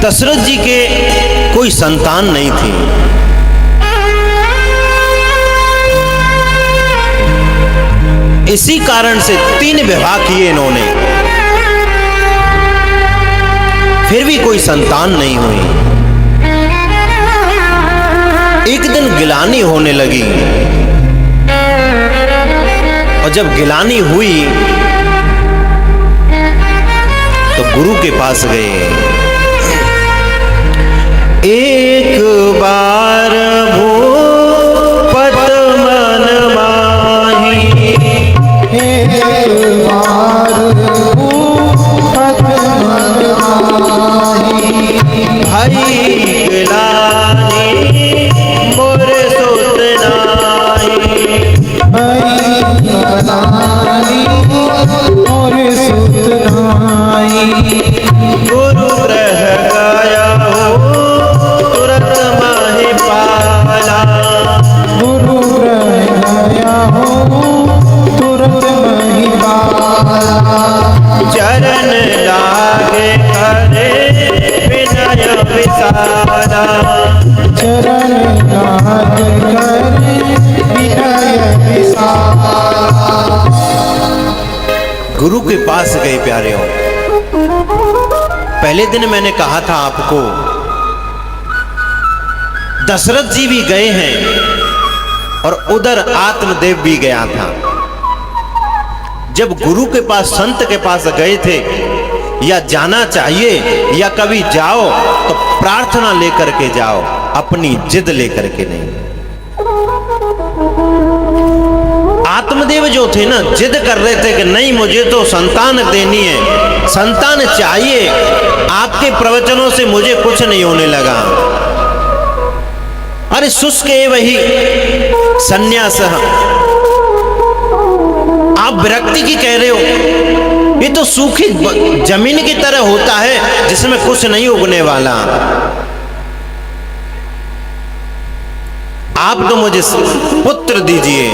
दशरथ जी के कोई संतान नहीं थी। इसी कारण से 3 विवाह किए इन्होंने, फिर भी कोई संतान नहीं हुई। एक दिन गिलानी होने लगी, और जब गिलानी हुई तो गुरु के पास गए। एक बार भूपत मन माही, एक बार भूपत मन माही, भाई गिलानी मोर सुत नाही, भाई गिलानी मोर सुत नाही। गुरु ग्रह गया हो तुरंत माहि पाला, गुरु ग्रह गया हो तुरंत मही पाला, चरण लागे करे विनय विसारा, चरण लाग करे विनय विसारा। गुरु के पास गए प्यारे हो। पहले दिन मैंने कहा था आपको, दशरथ जी भी गए हैं और उधर आत्मदेव भी गया था। जब गुरु के पास, संत के पास गए थे, या जाना चाहिए या कभी जाओ तो प्रार्थना लेकर के जाओ, अपनी जिद लेकर के नहीं। आत्मदेव जो थे ना, जिद कर रहे थे कि नहीं मुझे तो संतान देनी है, संतान चाहिए। आपके प्रवचनों से मुझे कुछ नहीं होने लगा। अरे शुष्क वही संन्यास, आप विरक्ति की कह रहे हो। ये तो सूखी जमीन की तरह होता है जिसमें कुछ नहीं उगने वाला। आप तो मुझे पुत्र दीजिए।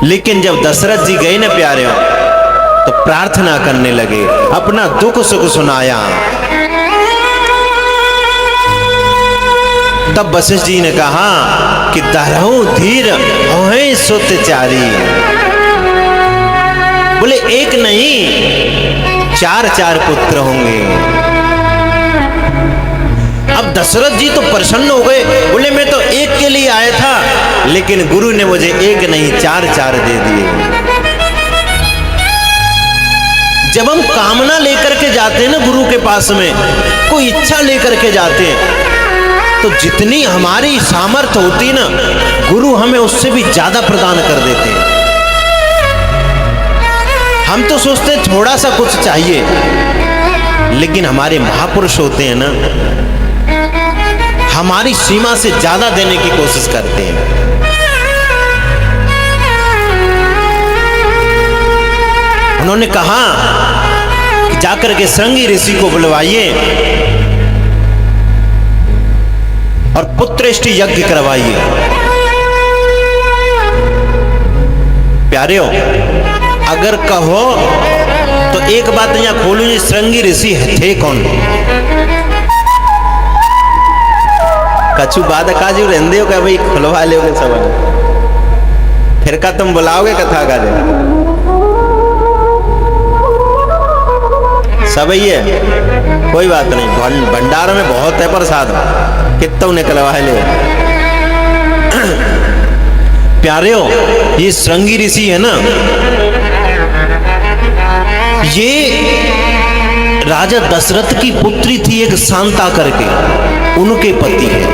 लेकिन जब दशरथ जी गए ना प्यारे हो, तो प्रार्थना करने लगे, अपना दुख सुख सुनाया। तब वशिष्ठ जी ने कहा कि दरहु धीर होए सुत चारी। बोले एक नहीं 4 पुत्र होंगे। अब दशरथ जी तो प्रसन्न हो गए, बोले मैं तो एक के लिए आया था, लेकिन गुरु ने मुझे एक नहीं 4 दे दिए। जब हम कामना लेकर के जाते हैं ना गुरु के पास में, कोई इच्छा लेकर के जाते हैं, तो जितनी हमारी सामर्थ्य होती ना, गुरु हमें उससे भी ज्यादा प्रदान कर देते हैं। हम तो सोचते हैं थोड़ा सा कुछ चाहिए, लेकिन हमारे महापुरुष होते हैं ना, हमारी सीमा से ज्यादा देने की कोशिश करते हैं। उन्होंने कहा कि जाकर के श्रृंगी ऋषि को बुलवाइए और पुत्रेष्टि यज्ञ करवाइए। प्यारे हो, अगर कहो तो एक बात यहाँ खोलूं, श्रृंगी ऋषि थे कौन? कछु बाद काजू रहंदे हो क्या भाई, खुलवा लोगे सब, फिर का तुम बुलाओगे कथा करे सब ही है, कोई बात नहीं। भंडार में बहुत है प्रसाद, कितना निकलवा ले। प्यारे हो, ये श्रृंगी ऋषि है ना, ये राजा दशरथ की पुत्री थी एक शांता करके, उनके पति है।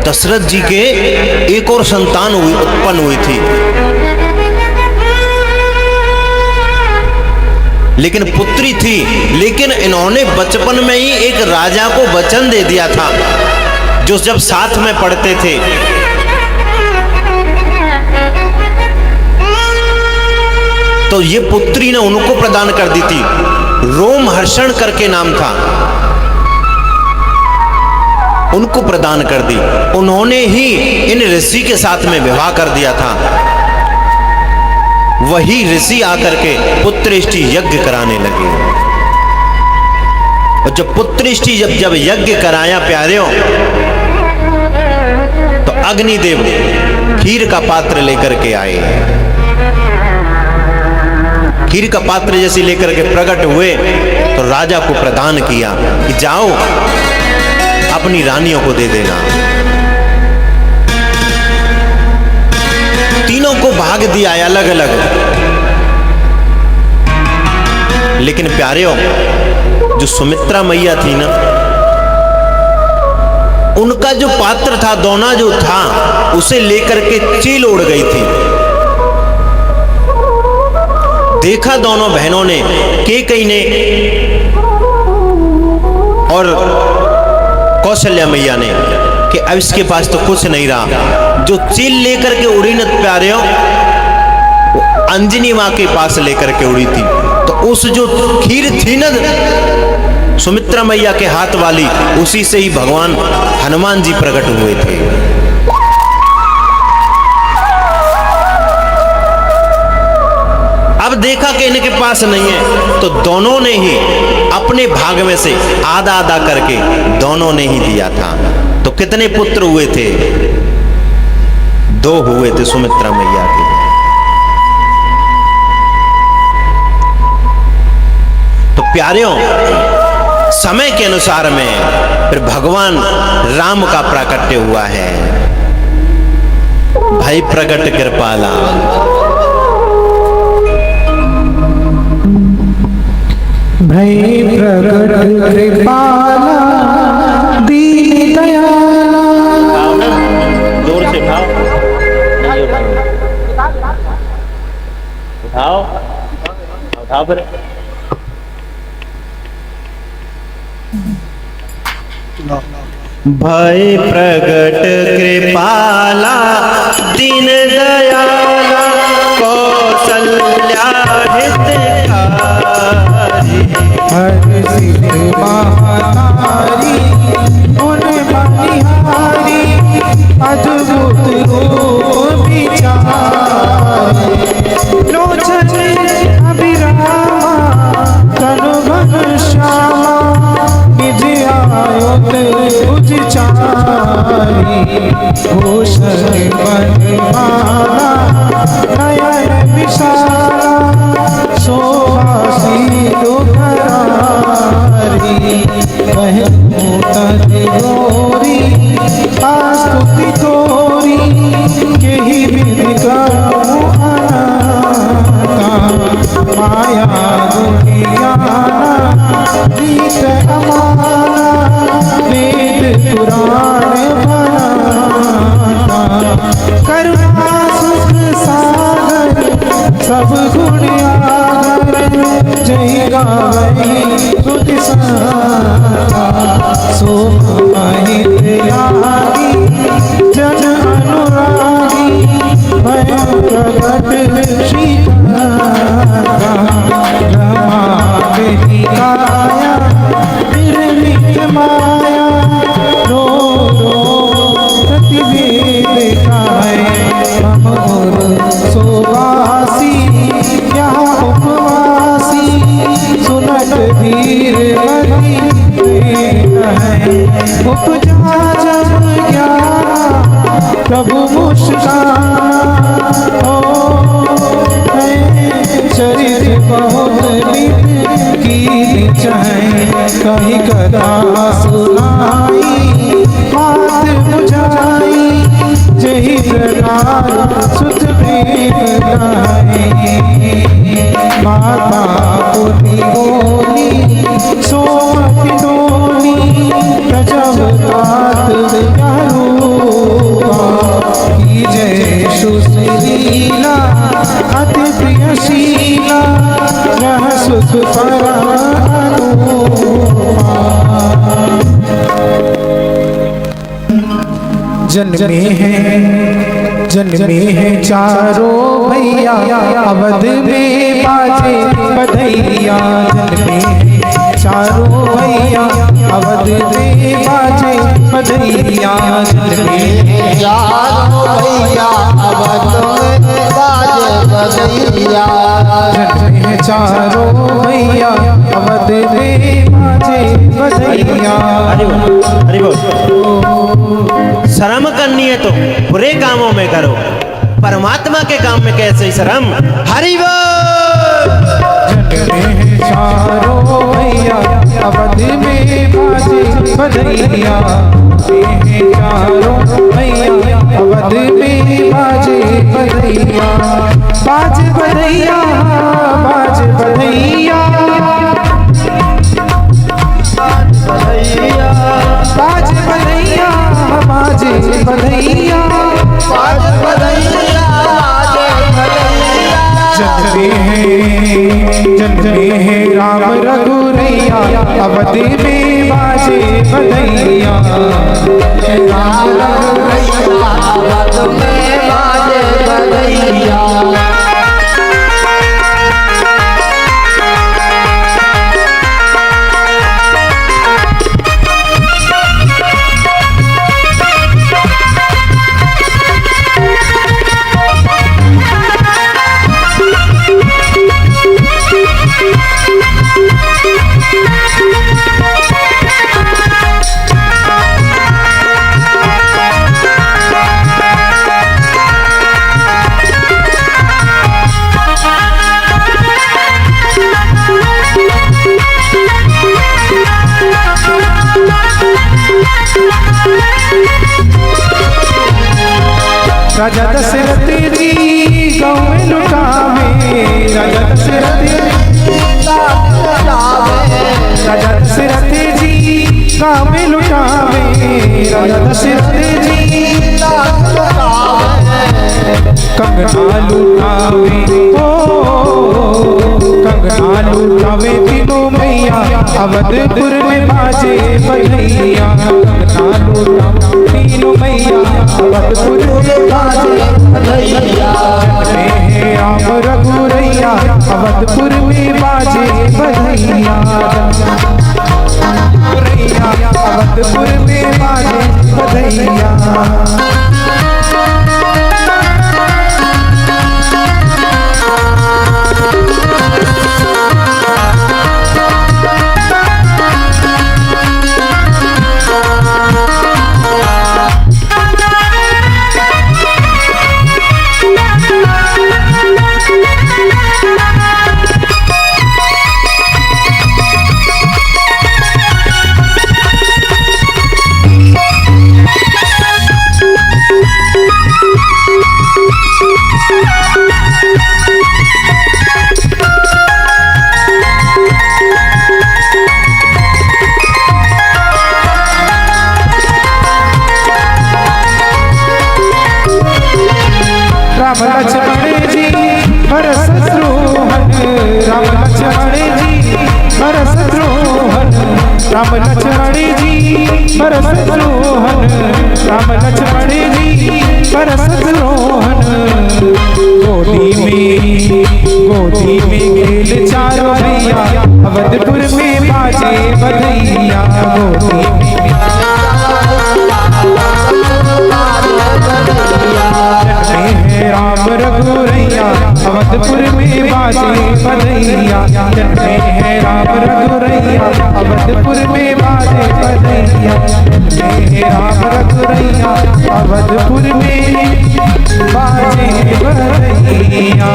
दशरथ जी के एक और संतान उत्पन्न हुई थी, लेकिन पुत्री थी। लेकिन इन्होंने बचपन में ही एक राजा को वचन दे दिया था, जो जब साथ में पढ़ते थे। तो ये पुत्री ने उनको प्रदान कर दी थी, रोमहर्षण करके नाम था, उनको प्रदान कर दी। उन्होंने ही इन ऋषि के साथ में विवाह कर दिया था। वही ऋषि आकर के पुत्रेष्टि यज्ञ कराने लगे। और जब पुत्रिष्टि जब यज्ञ कराया प्यारियों, तो अग्निदेव खीर का पात्र लेकर के आए। खीर का पात्र जैसे लेकर के प्रकट हुए तो राजा को प्रदान किया कि जाओ अपनी रानियों को दे देना। तीनों को भाग दिया अलग अलग। लेकिन प्यारियों, जो सुमित्रा मैया थी ना, उनका जो पात्र था, दोना जो था, उसे लेकर के चील उड़ गई थी। देखा दोनों बहनों ने, कैकेयी ने और कौशल्या मैया ने, कि अब इसके पास तो कुछ नहीं रहा। जो चील लेकर के उड़ी न प्यारियों, वो अंजनी मां के पास लेकर के उड़ी थी। तो उस जो खीर थी न सुमित्रा मैया के हाथ वाली, उसी से ही भगवान हनुमान जी प्रकट हुए थे। अब देखा कि इनके पास नहीं है, तो दोनों ने ही अपने भाग में से आधा आधा करके दोनों ने ही दिया था। तो कितने पुत्र हुए थे? 2 हुए थे सुमित्रा मैया के। तो प्यारियों, समय के अनुसार में फिर भगवान राम का प्राकट्य हुआ है। भाई प्रकट कृपाला, भई प्रकट कृपाला दीन दयाला। जोर से उठाओ, नहीं उठाओ, उठाओ फिर। भय प्रगट कृपाला दीन दयाला, कौशल्या हितकारी, हर सिद्ध महातारी गुण बलिहारी, अद्भुत रूप विचारी, लोचन अभिरामा तनु घन श्यामा, निज आयुध भुज चारी, भूषण बनमाला नयन विशाला, शोभा सिंधु करारी, कहूँ तन गोरी आस्तुति तोरी, यही विधि करूँ अनाथा, माया दुनियाना रीत अमाना, वेद पुराण बनाता, करुणा सुख सागर सब गुण आगर, जय गावई तुझ साता, शोभा महित लागी जन अनुरागी, भय प्रगट श्रीकारा, रमा बेटी काया निर्मित माया, रो प्रतिवेद गाए, मम गुरु सोवासी यहाँ उपवासी, सुनत वीर मति है, उपजा जब ज्ञान प्रभु मुस्कान, शरीर बहुत नित की चाहे, कहीं कथा सुनाई बात बुझाई, जही प्रकार सुत प्रेम गाए, माता पुनि बोली सोमति डोली, प्रजब तात की जय सुशीला, अति प्रियशीला, रह सुख जन्मे हैं चारों भैया, अवध में बाजे बधैया, जन्मे हैं चारों भैया, अवध में बाजे बधैया, जन्मे हैं चारों भैया, अवध में बाजे बधैया, जन्मे हैं चारों भैया, अवध में बाजे हरि बोल। शर्म करनी है तो बुरे कामों में करो, परमात्मा के काम में कैसे शर्म। हरि बोल। जन में चारों भैया अवध में बाजे बधैया, चारों भैया अवध में बाजे बधैया, बाज बधैया बाज बधैया, बाज बधैया बाज बधैया, बाज बधैया जन में है राम रघुरैया अवध में बाजे बधैया, राम रघुरैया अवध में बाजे बधैया। राजा दशरथ जी गाँव में लुटावे, राजा दशरथ राजा दशरथ जी गाँव में लुटावे, राजा दशरथ जी कंगना लुटावे, ओ कंगना लुटावे तीनों मैया अवधपुर में बाजे बधैया, कंगना लुटावे तीनों मैया अवधपुर में बाजे बधैया। राम रघुरैया अवधपुर में बाजे बधैया, अवधपुर में बाजे बधैया। राम लक्ष्मण जी भरत शत्रुघ्न, राम लक्ष्मण जी भरत शत्रुघ्न, राम लक्ष्मण जी भरत शत्रुघ्न, राम लक्ष्मण जी भरत शत्रुघ्न। गोदी में खेल चारों भैया अवधपुर में बाजे बधैया, गोदी में राम रघुरैया अवधपुर में बाजे बधैया, है राम रघुरैया अवधपुर में बाजे बधैया, राम रघुरैया अवधपुर में बाजे बधैया।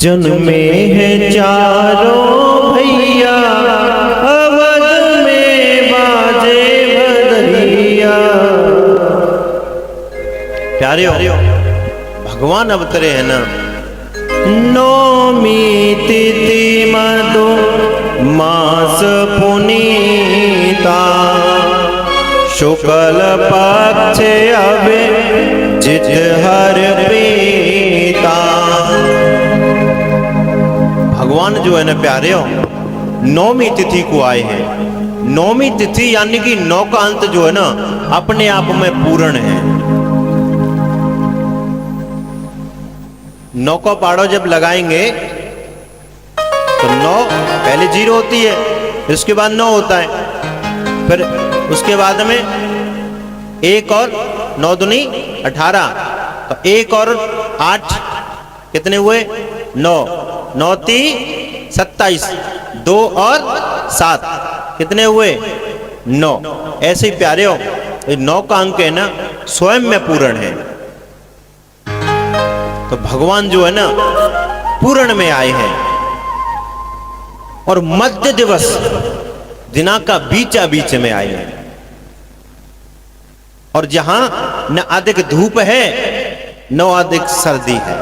जन में है चारों भैया अवध में बाजे बधैया। प्यारे हो, भगवान अवतरे हैं ना। नौमी तिथि मधु मास पुनीता, शुक्ल पक्ष अभि जित हर प्रीता। भगवान जो है ना प्यारे हो, नौमी तिथि को आए हैं। नौमी तिथि यानी कि नौ का अंत जो है ना अपने आप में पूर्ण है। नौ का पाड़ो जब लगाएंगे तो 9 पहले 0 होती है, उसके बाद 9 होता है, फिर उसके बाद में 1 और 9 दूनी 18, तो 1 और 8 कितने हुए 9, 9 × 27, 2 और 7 कितने हुए? 9। ऐसे ही प्यारे हो, 9 का अंक है ना स्वयं में पूर्ण है। तो भगवान जो है ना पूर्ण में आए हैं। और मध्य दिवस दिना का बीचा बीच में आए हैं। और जहां न अधिक धूप है न अधिक सर्दी है,